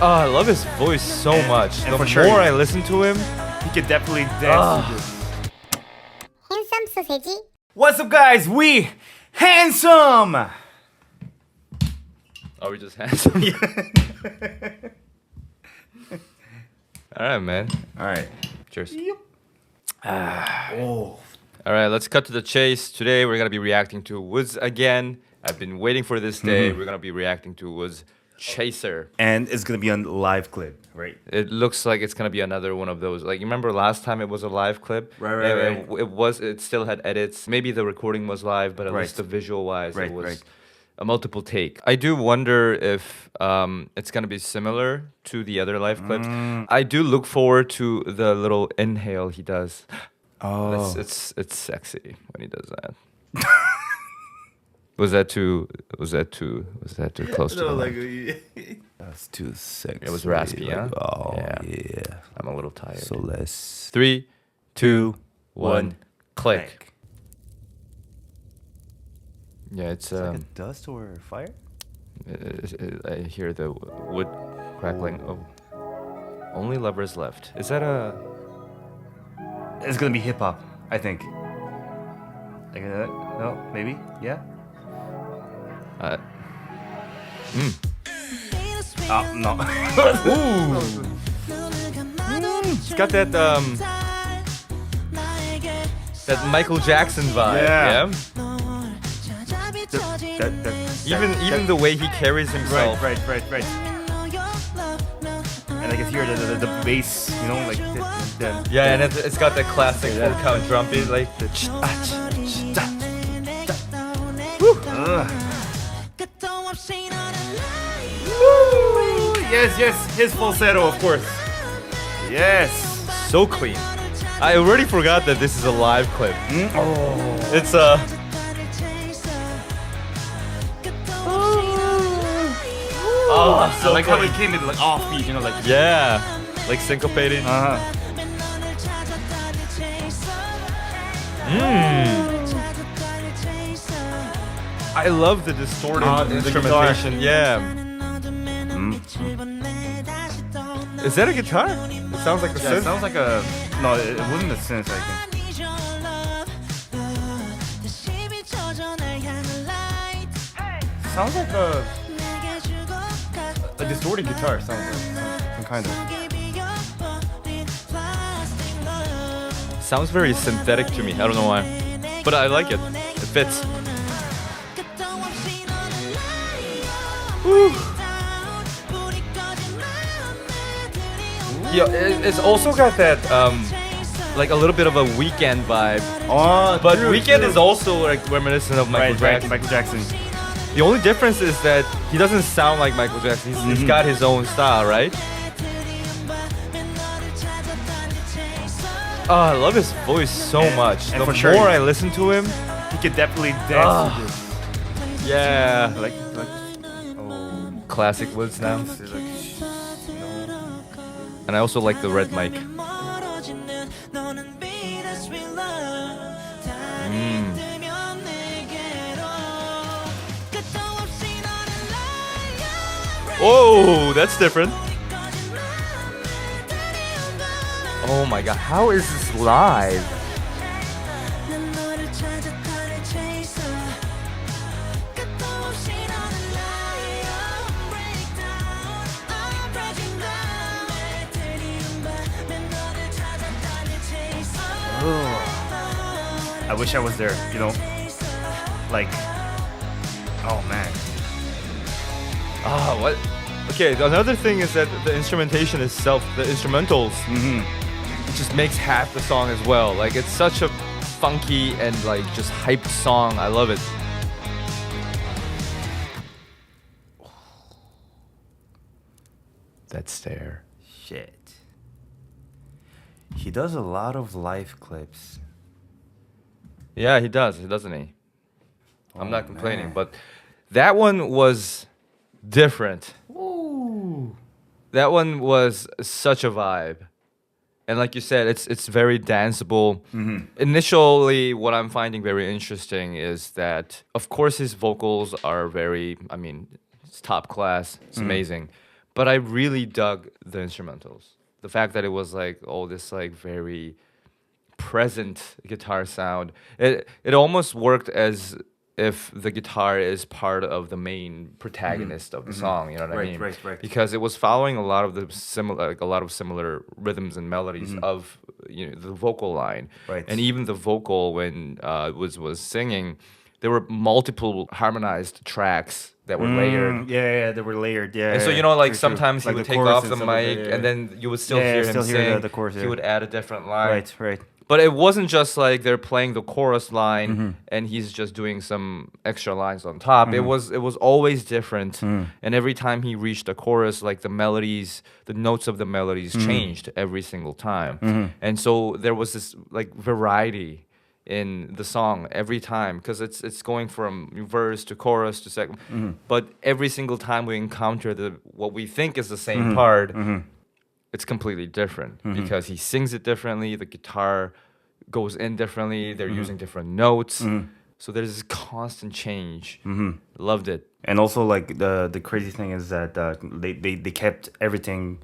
Oh, I love his voice so much. and The for more sure, I listen to him, he could definitely dance to this. handsome 소세지. What's up, guys? We handsome. are we just handsome? All right, man. All right. Cheers. Oh. All right, let's cut to the chase. Today we're gonna be reacting to WOODZ again. I've been waiting for this day. We're gonna be reacting to WOODZ CHASER. And it's gonna be on live clip, right? It looks like it's gonna be another one of those. Like, you remember last time it was a live clip? Right. It still had edits. Maybe the recording was live, but at least the visual wise, it was a multiple take. I do wonder if it's gonna be similar to the other live clips. I do look forward to the little inhale he does. Oh. It's sexy when he does that. Was that too close to the mic? That's too sexy. It was raspy, huh? Oh, Yeah. yeah. I'm a little tired. So let's... 3, 2, 1, click. Yeah, it's like a dust or fire? I hear the wood crackling. Oh, only lovers left. Is that a? It's gonna be hip hop, I think. Like no, maybe, yeah. Oh no. Ooh. It's got that that Michael Jackson vibe. Yeah. Even the way he carries himself. Right. And I can hear the bass, you know, like the Yeah, and it's got that classic full count drum beat, like the Yes, his falsetto, of course. Yes. so clean. I already forgot that this is a live clip. Oh. It's Oh, so I like how funny. it came in like offbeat, you know, like Yeah, like syncopated. I love the distorted the instrumentation. Yeah. Is that a guitar? It sounds like a Yeah, it synth. sounds like a no. It wasn't a synth, I think. Sounds like a distorted guitar. Sounds like some kind of. Sounds very synthetic to me. I don't know why, but I like it. It fits. Woo. Yeah, it's also got that like a little bit of a Weekend vibe. Oh, But Weekend is also like reminiscent of Michael Jackson. Michael Jackson. The only difference is that he doesn't sound like Michael Jackson. He's got his own style, right? Oh, I love his voice so much. and The for sure, more I listen to him, He could definitely dance to this. yeah, Like, oh, classic WOODZ now. this is like, And I also like the red mic. Oh, that's different. Oh my god, how is this live? I wish I was there, you know? Like, oh man. Ah, what? Okay, another thing is that the instrumentation itself, the instrumentals, it just makes half the song as well. Like, it's such a funky and like just hyped song. I love it. That stare. Shit. He does a lot of live clips. Yeah, he does, doesn't he? I'm Oh, not complaining, man. but that one was different. Ooh. That one was such a vibe. And like you said, it's very danceable. Initially, what I'm finding very interesting is that, of course, his vocals are very, I mean, it's top class. It's amazing. But I really dug the instrumentals. The fact that it was like this like very present guitar sound. It almost worked as if the guitar is part of the main protagonist of the song. You know what I mean? Right. Because it was following a lot of the similar rhythms and melodies of the vocal line. Right. And even the vocal when was singing, there were multiple harmonized tracks that were layered. Yeah, they were layered. Yeah. And so like sometimes he would take off the mic, and then you would still hear him sing. The chorus. He would add a different line. Right. But it wasn't just like they're playing the chorus line and he's just doing some extra lines on top. It was always different. And every time he reached the chorus, like the notes of the melodies changed every single time. And so there was this like variety in the song every time, because it's going from verse to chorus to second. But every single time we encounter what we think is the same part, it's completely different because he sings it differently. The guitar goes in differently. They're using different notes. So there's this constant change. Loved it. And also, like the crazy thing is that they kept everything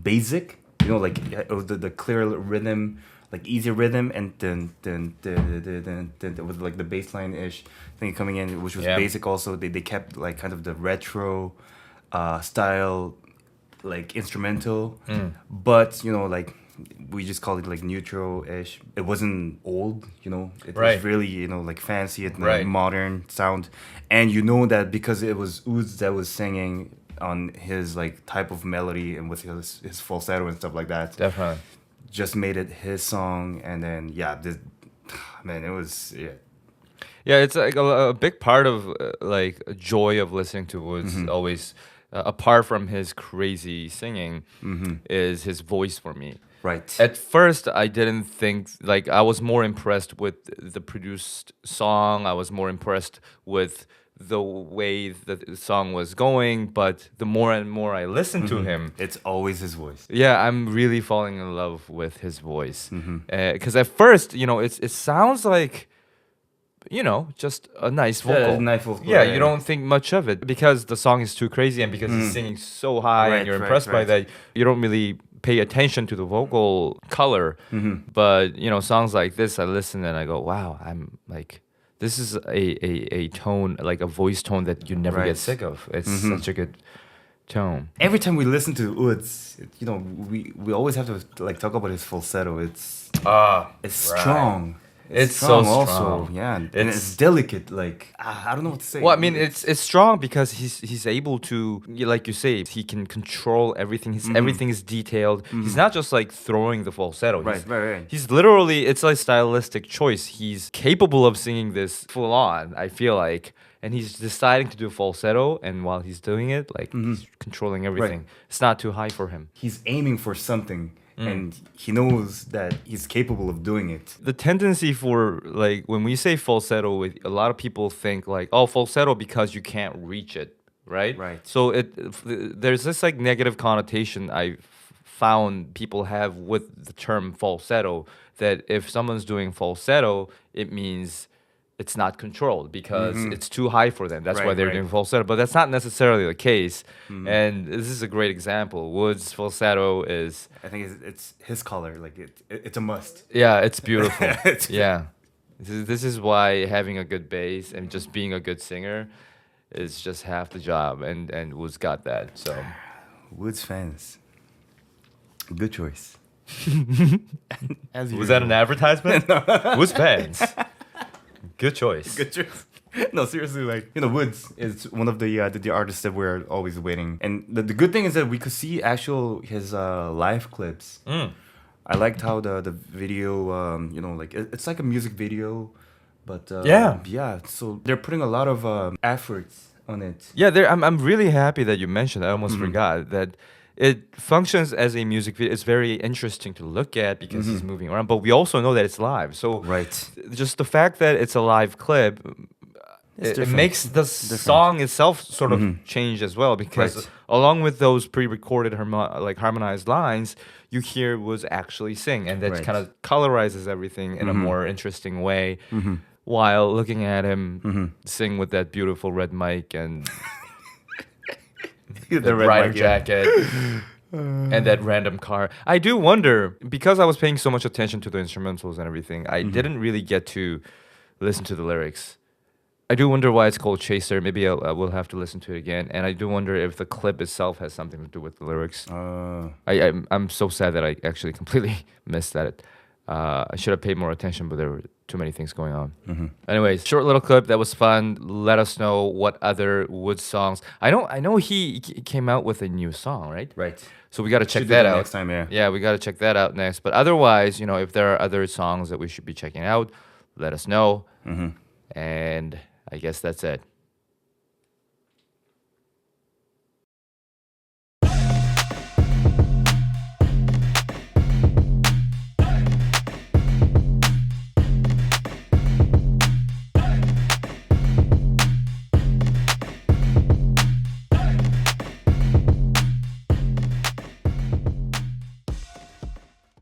basic. You know, like the clear rhythm, like easy rhythm, and then with like the bass line ish thing coming in, which was basic. Also, they kept like kind of the retro style, like instrumental, but like we just called it like neutral-ish. It wasn't old, it was really like fancy and like modern sound. And that because it was WOODZ that was singing on his like type of melody and with his falsetto and stuff like that, Definitely just made it his song. And then man, it was it's like a big part of like joy of listening to WOODZ always, apart from his crazy singing, is his voice for me. Right. At first, I didn't think, like, I was more impressed with the produced song. I was more impressed with the way the song was going. But the more and more I listened to him, it's always his voice. Yeah, I'm really falling in love with his voice. Because at first, it sounds like, just a nice vocal. Yeah, nice vocal. Yeah, you don't think much of it because the song is too crazy and because he's singing so high and you're impressed by that. You don't really pay attention to the vocal color. But, songs like this, I listen and I go, wow, I'm like, this is a tone, like a voice tone that you never get sick of. It's such a good tone. Every time we listen to WOODZ, we always have to like talk about his falsetto. It's strong. It's so strong. Also, yeah, and it's delicate. Like I don't know what to say. Well, I mean, it's strong because he's able to, like you say, he can control everything. Everything is detailed. He's not just like throwing the falsetto. Right. He's literally, it's a stylistic choice. He's capable of singing this full on, I feel like, and he's deciding to do falsetto. And while he's doing it, like he's controlling everything. It's not too high for him. He's aiming for something. And he knows that he's capable of doing it. The tendency for, like, when we say falsetto, a lot of people think, like, oh, falsetto because you can't reach it, right? Right. So there's this, like, negative connotation I found people have with the term falsetto, that if someone's doing falsetto, it means it's not controlled because it's too high for them. That's why they're doing falsetto. But that's not necessarily the case. And this is a great example. WOODZ falsetto is... I think it's his color. Like it's a must. Yeah, it's beautiful. Yeah. This is why having a good bass and just being a good singer is just half the job. And WOODZ got that. So WOODZ fans. Good choice. Was that an advertisement? WOODZ fans. Good choice. Good choice. No, seriously, like, WOODZ is one of the artists that we're always waiting. And the good thing is that we could see his live clips. I liked how the video, like it's like a music video, but yeah. So they're putting a lot of efforts on it. Yeah, I'm really happy that you mentioned. I almost forgot that. It functions as a music video. It's very interesting to look at because he's moving around. But we also know that it's live. So just the fact that it's a live clip, it makes the song itself sort of change as well. Because along with those pre-recorded harmonized lines, you hear WOODZ actually sing. And that kind of colorizes everything in a more interesting way. While looking at him sing with that beautiful red mic and... the red rider mic, yeah. jacket, and that random car. I do wonder, because I was paying so much attention to the instrumentals and everything, I didn't really get to listen to the lyrics. I do wonder why it's called Chaser. Maybe I will have to listen to it again. And I do wonder if the clip itself has something to do with the lyrics. I'm so sad that I actually completely missed that. I should have paid more attention, but there were too many things going on. Anyways, short little clip that was fun. Let us know what other WOODZ songs. I know he came out with a new song, right? Right. So we got to check Should do that that out next time, yeah. Yeah, we got to check that out next. But otherwise, if there are other songs that we should be checking out, let us know. And I guess that's it.